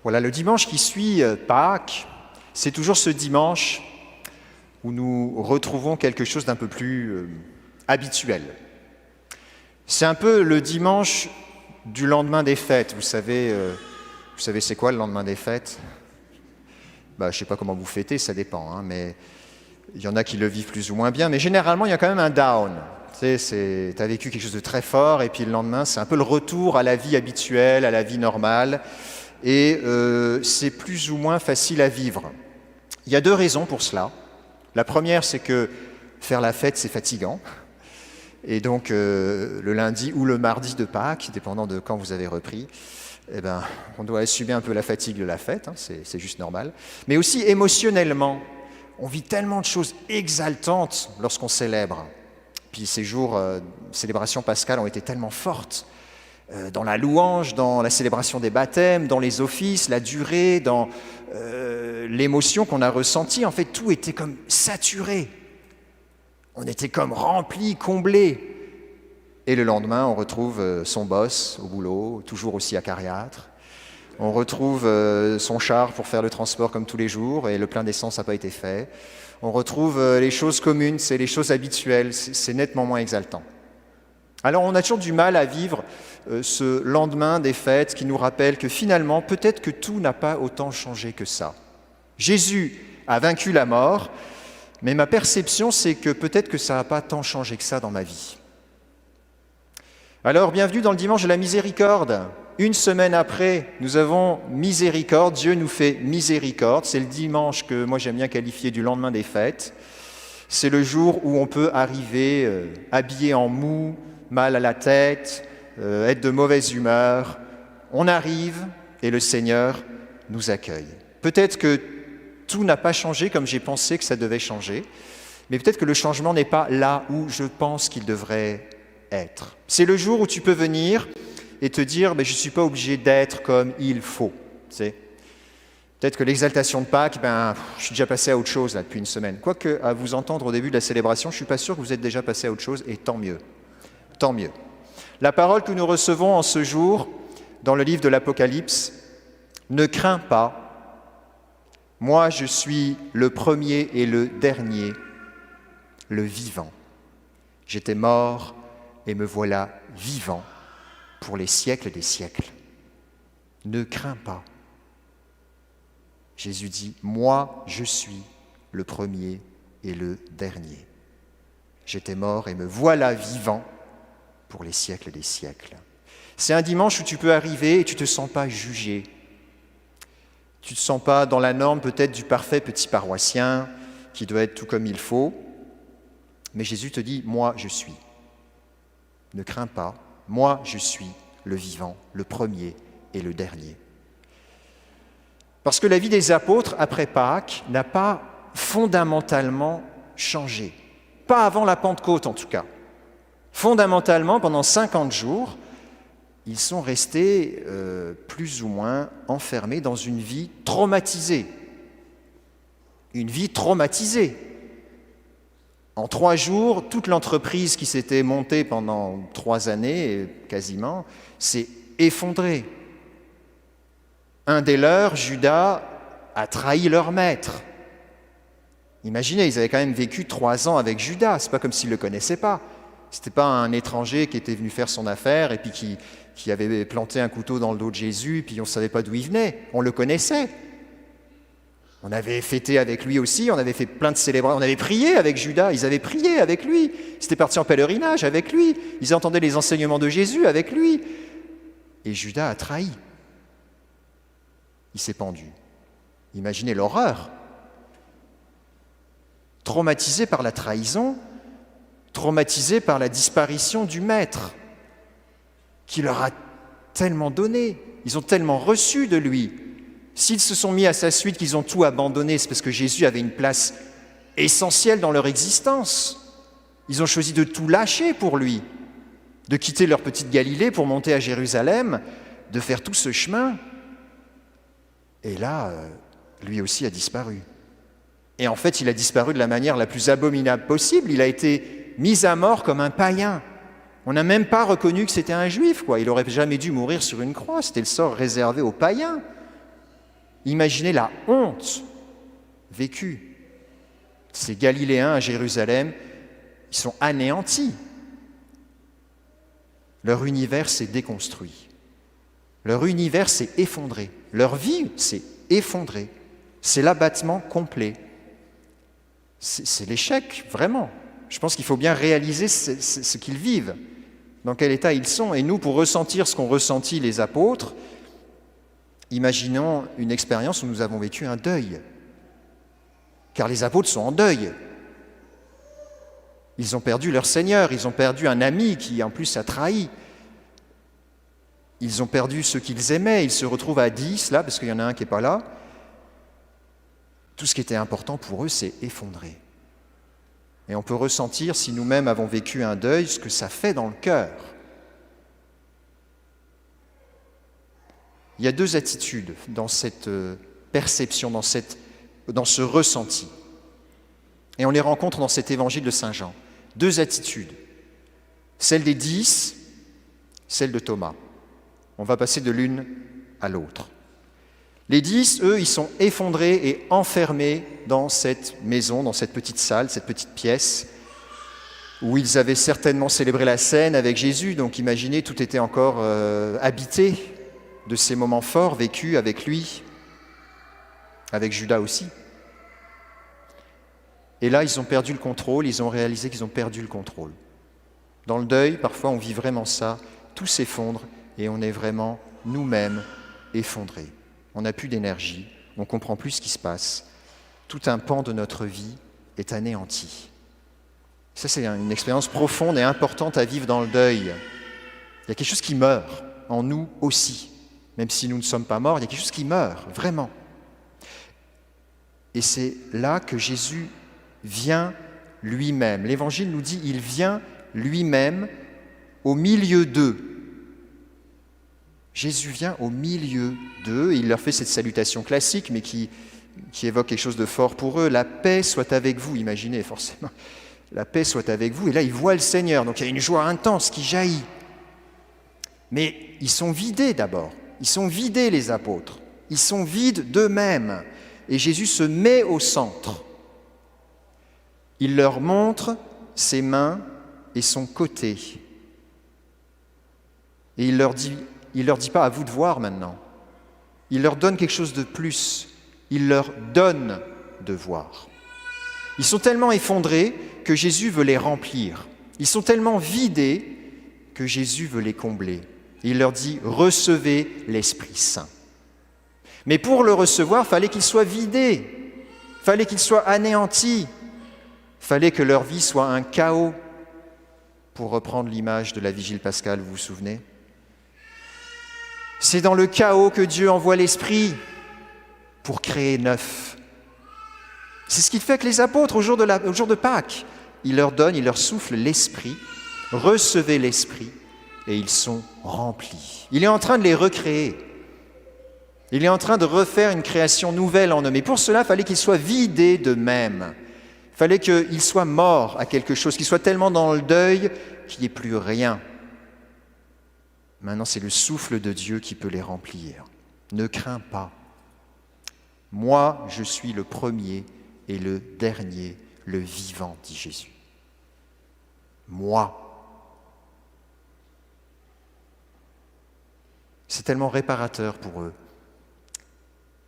Voilà, le dimanche qui suit Pâques, c'est toujours ce dimanche où nous retrouvons quelque chose d'un peu plus habituel. C'est un peu le dimanche du lendemain des fêtes. Vous savez c'est quoi le lendemain des fêtes ? Je ne sais pas comment vous fêtez, ça dépend, mais il y en a qui le vivent plus ou moins bien, mais généralement il y a quand même un down. Tu as vécu quelque chose de très fort et puis le lendemain c'est un peu le retour à la vie habituelle, à la vie normale. Et c'est plus ou moins facile à vivre. Il y a deux raisons pour cela. La première, c'est que faire la fête, c'est fatigant. Et donc, le lundi ou le mardi de Pâques, dépendant de quand vous avez repris, on doit assumer un peu la fatigue de la fête, c'est juste normal. Mais aussi émotionnellement, on vit tellement de choses exaltantes lorsqu'on célèbre. Puis ces jours, célébrations pascales ont été tellement fortes. Dans la louange, dans la célébration des baptêmes, dans les offices, la durée, dans l'émotion qu'on a ressentie. En fait, tout était comme saturé. On était comme rempli, comblé. Et le lendemain, on retrouve son boss au boulot, toujours aussi acariâtre. On retrouve son char pour faire le transport comme tous les jours, et le plein d'essence n'a pas été fait. On retrouve les choses communes, c'est les choses habituelles, c'est nettement moins exaltant. Alors on a toujours du mal à vivre ce lendemain des fêtes qui nous rappelle que finalement, peut-être que tout n'a pas autant changé que ça. Jésus a vaincu la mort, mais ma perception, c'est que peut-être que ça n'a pas tant changé que ça dans ma vie. Alors, bienvenue dans le dimanche de la miséricorde. Une semaine après, nous avons miséricorde, Dieu nous fait miséricorde. C'est le dimanche que moi j'aime bien qualifier du lendemain des fêtes. C'est le jour où on peut arriver habillé en mou, mal à la tête, être de mauvaise humeur. On arrive et le Seigneur nous accueille. Peut-être que tout n'a pas changé comme j'ai pensé que ça devait changer, mais peut-être que le changement n'est pas là où je pense qu'il devrait être. C'est le jour où tu peux venir et te dire je ne suis pas obligé d'être comme il faut. Peut-être que l'exaltation de Pâques, je suis déjà passé à autre chose là, depuis une semaine. Quoique, à vous entendre au début de la célébration, je ne suis pas sûr que vous êtes déjà passé à autre chose, et tant mieux. Tant mieux. La parole que nous recevons en ce jour, dans le livre de l'Apocalypse, « Ne crains pas, moi je suis le premier et le dernier, le vivant. J'étais mort et me voilà vivant pour les siècles des siècles. Ne crains pas. » Jésus dit, « Moi je suis le premier et le dernier. J'étais mort et me voilà vivant pour les siècles des siècles. » C'est un dimanche où tu peux arriver et tu ne te sens pas jugé. Tu ne te sens pas dans la norme peut-être du parfait petit paroissien qui doit être tout comme il faut. Mais Jésus te dit, moi je suis. Ne crains pas, moi je suis le vivant, le premier et le dernier. Parce que la vie des apôtres après Pâques n'a pas fondamentalement changé. Pas avant la Pentecôte en tout cas. Fondamentalement, pendant 50 jours, ils sont restés plus ou moins enfermés dans une vie traumatisée. Une vie traumatisée. En 3 jours, toute l'entreprise qui s'était montée pendant 3 années, quasiment, s'est effondrée. Un des leurs, Judas, a trahi leur maître. Imaginez, ils avaient quand même vécu 3 ans avec Judas, c'est pas comme s'ils ne le connaissaient pas. C'était pas un étranger qui était venu faire son affaire et puis qui avait planté un couteau dans le dos de Jésus et puis on ne savait pas d'où il venait. On le connaissait. On avait fêté avec lui aussi, on avait fait plein de célébrations, on avait prié avec Judas, ils avaient prié avec lui. Ils étaient partis en pèlerinage avec lui, ils entendaient les enseignements de Jésus avec lui. Et Judas a trahi. Il s'est pendu. Imaginez l'horreur. Traumatisé par la trahison, traumatisé par la disparition du maître qui leur a tellement donné, ils ont tellement reçu de lui. S'ils se sont mis à sa suite, qu'ils ont tout abandonné, c'est parce que Jésus avait une place essentielle dans leur existence. Ils ont choisi de tout lâcher pour lui, de quitter leur petite Galilée pour monter à Jérusalem, de faire tout ce chemin. Et là, lui aussi a disparu. Et en fait, il a disparu de la manière la plus abominable possible. Il a été mis à mort comme un païen. On n'a même pas reconnu que c'était un juif, quoi. Il n'aurait jamais dû mourir sur une croix. C'était le sort réservé aux païens. Imaginez la honte vécue. Ces Galiléens à Jérusalem, ils sont anéantis. Leur univers s'est déconstruit. Leur univers s'est effondré. Leur vie s'est effondrée. C'est l'abattement complet. C'est l'échec, vraiment. Je pense qu'il faut bien réaliser ce qu'ils vivent, dans quel état ils sont. Et nous, pour ressentir ce qu'ont ressenti les apôtres, imaginons une expérience où nous avons vécu un deuil. Car les apôtres sont en deuil. Ils ont perdu leur Seigneur, ils ont perdu un ami qui en plus a trahi. Ils ont perdu ceux qu'ils aimaient, ils se retrouvent à 10 là, parce qu'il y en a un qui n'est pas là. Tout ce qui était important pour eux s'est effondré. Et on peut ressentir, si nous-mêmes avons vécu un deuil, ce que ça fait dans le cœur. Il y a deux attitudes dans cette perception, dans ce ressenti. Et on les rencontre dans cet évangile de Saint Jean. Deux attitudes. Celle des 10, celle de Thomas. On va passer de l'une à l'autre. Les 10, eux, ils sont effondrés et enfermés dans cette maison, dans cette petite salle, cette petite pièce, où ils avaient certainement célébré la scène avec Jésus. Donc imaginez, tout était encore habité de ces moments forts vécus avec lui, avec Judas aussi. Et là, ils ont perdu le contrôle, ils ont réalisé qu'ils ont perdu le contrôle. Dans le deuil, parfois, on vit vraiment ça, tout s'effondre et on est vraiment nous-mêmes effondrés. On n'a plus d'énergie, on ne comprend plus ce qui se passe. Tout un pan de notre vie est anéanti. Ça, c'est une expérience profonde et importante à vivre dans le deuil. Il y a quelque chose qui meurt en nous aussi. Même si nous ne sommes pas morts, il y a quelque chose qui meurt, vraiment. Et c'est là que Jésus vient lui-même. L'Évangile nous dit il vient lui-même au milieu d'eux. Jésus vient au milieu d'eux, et il leur fait cette salutation classique, mais qui évoque quelque chose de fort pour eux. La paix soit avec vous, imaginez forcément. La paix soit avec vous. Et là, ils voient le Seigneur, donc il y a une joie intense qui jaillit. Mais ils sont vidés d'abord. Ils sont vidés, les apôtres. Ils sont vides d'eux-mêmes. Et Jésus se met au centre. Il leur montre ses mains et son côté. Et il leur dit pas à vous de voir maintenant. Il leur donne quelque chose de plus. Il leur donne de voir. Ils sont tellement effondrés que Jésus veut les remplir. Ils sont tellement vidés que Jésus veut les combler. Et il leur dit « Recevez l'Esprit Saint ». Mais pour le recevoir, il fallait qu'ils soient vidés, il fallait qu'ils soient anéantis, il fallait que leur vie soit un chaos, pour reprendre l'image de la Vigile pascale, vous vous souvenez ? C'est dans le chaos que Dieu envoie l'Esprit pour créer neuf. C'est ce qu'il fait avec les apôtres au jour de Pâques. Il leur donne, il leur souffle l'Esprit, recevez l'Esprit, et ils sont remplis. Il est en train de les recréer. Il est en train de refaire une création nouvelle en eux. Mais pour cela, il fallait qu'ils soient vidés d'eux-mêmes. Il fallait qu'ils soient morts à quelque chose, qu'ils soient tellement dans le deuil qu'il n'y ait plus rien. Maintenant, c'est le souffle de Dieu qui peut les remplir. Ne crains pas. Moi, je suis le premier et le dernier, le vivant, dit Jésus. Moi. C'est tellement réparateur pour eux.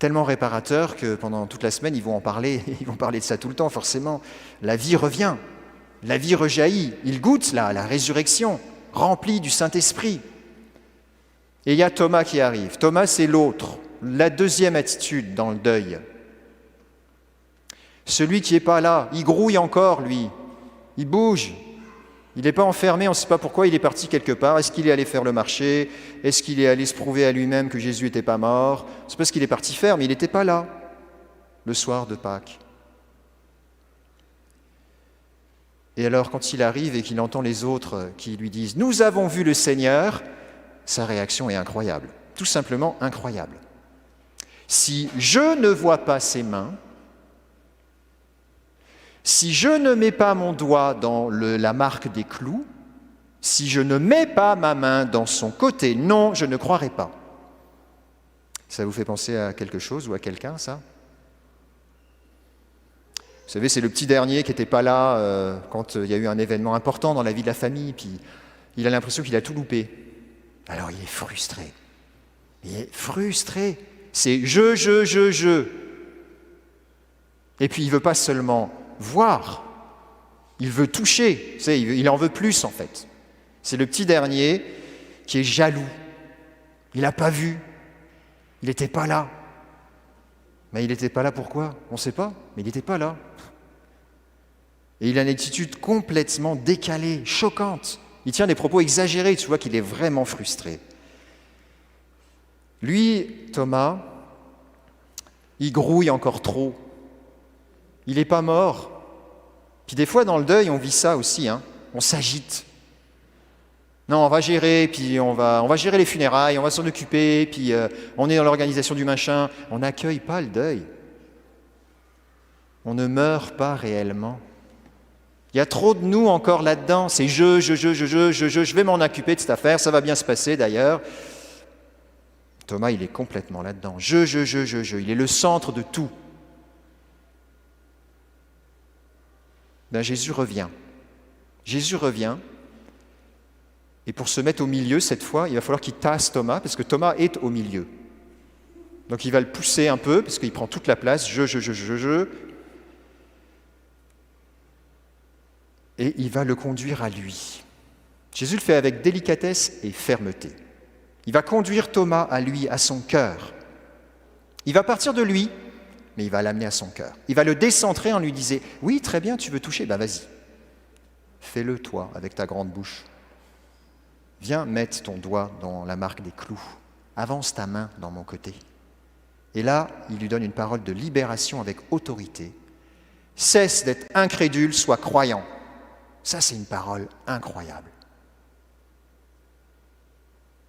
Tellement réparateur que pendant toute la semaine, ils vont parler de ça tout le temps, forcément. La vie revient, la vie rejaillit. Ils goûtent la résurrection, remplie du Saint-Esprit. Et il y a Thomas qui arrive. Thomas, c'est l'autre, la deuxième attitude dans le deuil. Celui qui n'est pas là, il grouille encore, lui. Il bouge. Il n'est pas enfermé, on ne sait pas pourquoi il est parti quelque part. Est-ce qu'il est allé faire le marché ? Est-ce qu'il est allé se prouver à lui-même que Jésus n'était pas mort ? C'est parce qu'il est parti faire, mais il n'était pas là, le soir de Pâques. Et alors, quand il arrive et qu'il entend les autres qui lui disent « Nous avons vu le Seigneur », sa réaction est incroyable, tout simplement incroyable. Si je ne vois pas ses mains, si je ne mets pas mon doigt dans la marque des clous, si je ne mets pas ma main dans son côté, non, je ne croirai pas. Ça vous fait penser à quelque chose ou à quelqu'un, ça? Vous savez, c'est le petit dernier qui n'était pas là quand il y a eu un événement important dans la vie de la famille, puis il a l'impression qu'il a tout loupé. Alors il est frustré. Il est frustré. C'est je. Et puis il ne veut pas seulement voir, il veut toucher. Vous savez, il en veut plus en fait. C'est le petit dernier qui est jaloux. Il n'a pas vu. Il n'était pas là. Mais il n'était pas là pourquoi? On ne sait pas, mais il n'était pas là. Et il a une attitude complètement décalée, choquante. Il tient des propos exagérés, tu vois qu'il est vraiment frustré. Lui, Thomas, il grouille encore trop. Il n'est pas mort. Puis des fois, dans le deuil, on vit ça aussi, hein. On s'agite. Non, on va gérer, puis on va gérer les funérailles, on va s'en occuper, puis on est dans l'organisation du machin. On n'accueille pas le deuil. On ne meurt pas réellement. Il y a trop de nous encore là-dedans. C'est je vais m'en occuper de cette affaire, ça va bien se passer d'ailleurs. Thomas, il est complètement là-dedans. Il est le centre de tout. Ben, Jésus revient. Jésus revient. Et pour se mettre au milieu, cette fois, il va falloir qu'il tasse Thomas, parce que Thomas est au milieu. Donc il va le pousser un peu, parce qu'il prend toute la place. Et il va le conduire à lui. Jésus le fait avec délicatesse et fermeté. Il va conduire Thomas à lui, à son cœur. Il va partir de lui, mais il va l'amener à son cœur. Il va le décentrer en lui disant « Oui, très bien, tu veux toucher, ben vas-y. Fais-le toi, avec ta grande bouche. Viens mettre ton doigt dans la marque des clous. Avance ta main dans mon côté. » Et là, il lui donne une parole de libération avec autorité. « Cesse d'être incrédule, sois croyant. » Ça, c'est une parole incroyable.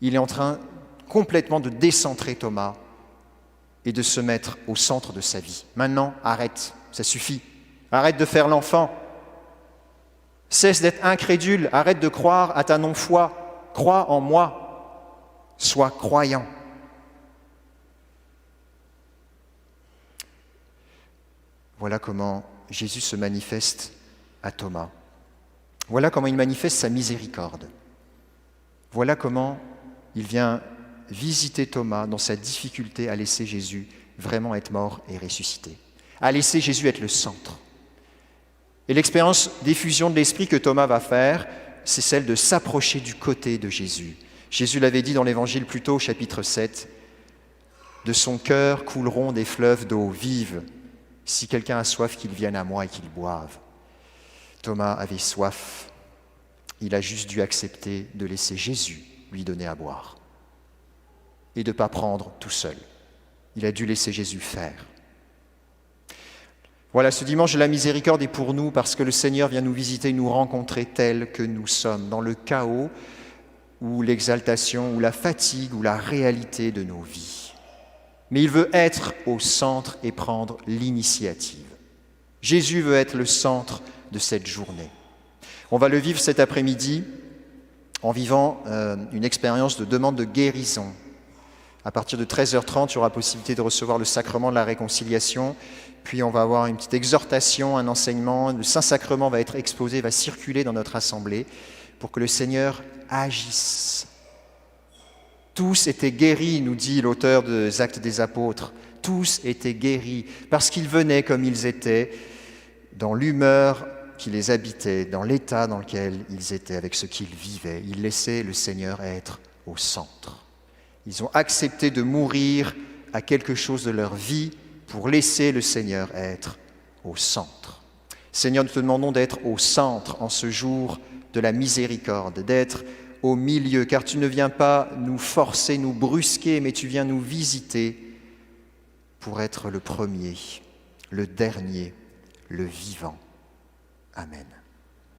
Il est en train complètement de décentrer Thomas et de se mettre au centre de sa vie. Maintenant, arrête, ça suffit. Arrête de faire l'enfant. Cesse d'être incrédule, arrête de croire à ta non-foi. Crois en moi. Sois croyant. Voilà comment Jésus se manifeste à Thomas. Voilà comment il manifeste sa miséricorde. Voilà comment il vient visiter Thomas dans sa difficulté à laisser Jésus vraiment être mort et ressuscité, à laisser Jésus être le centre. Et l'expérience d'effusion de l'Esprit que Thomas va faire, c'est celle de s'approcher du côté de Jésus. Jésus l'avait dit dans l'Évangile plus tôt, chapitre 7, « De son cœur couleront des fleuves d'eau vive. Si quelqu'un a soif, qu'il vienne à moi et qu'il boive. » Thomas avait soif. Il a juste dû accepter de laisser Jésus lui donner à boire et de ne pas prendre tout seul. Il a dû laisser Jésus faire. Voilà, ce dimanche de la miséricorde est pour nous parce que le Seigneur vient nous visiter, nous rencontrer tels que nous sommes, dans le chaos ou l'exaltation ou la fatigue ou la réalité de nos vies. Mais il veut être au centre et prendre l'initiative. Jésus veut être le centre de cette journée. On va le vivre cet après-midi en vivant une expérience de demande de guérison. À partir de 13h30, il y aura possibilité de recevoir le sacrement de la réconciliation. Puis on va avoir une petite exhortation, un enseignement. Le Saint-Sacrement va être exposé, va circuler dans notre assemblée pour que le Seigneur agisse. Tous étaient guéris, nous dit l'auteur des Actes des Apôtres. Tous étaient guéris parce qu'ils venaient comme ils étaient, dans l'humeur qui les habitait, dans l'état dans lequel ils étaient, avec ce qu'ils vivaient. Ils laissaient le Seigneur être au centre. Ils ont accepté de mourir à quelque chose de leur vie pour laisser le Seigneur être au centre. Seigneur, nous te demandons d'être au centre en ce jour de la miséricorde, d'être au milieu, car tu ne viens pas nous forcer, nous brusquer, mais tu viens nous visiter pour être le premier, le dernier, le vivant. Amen.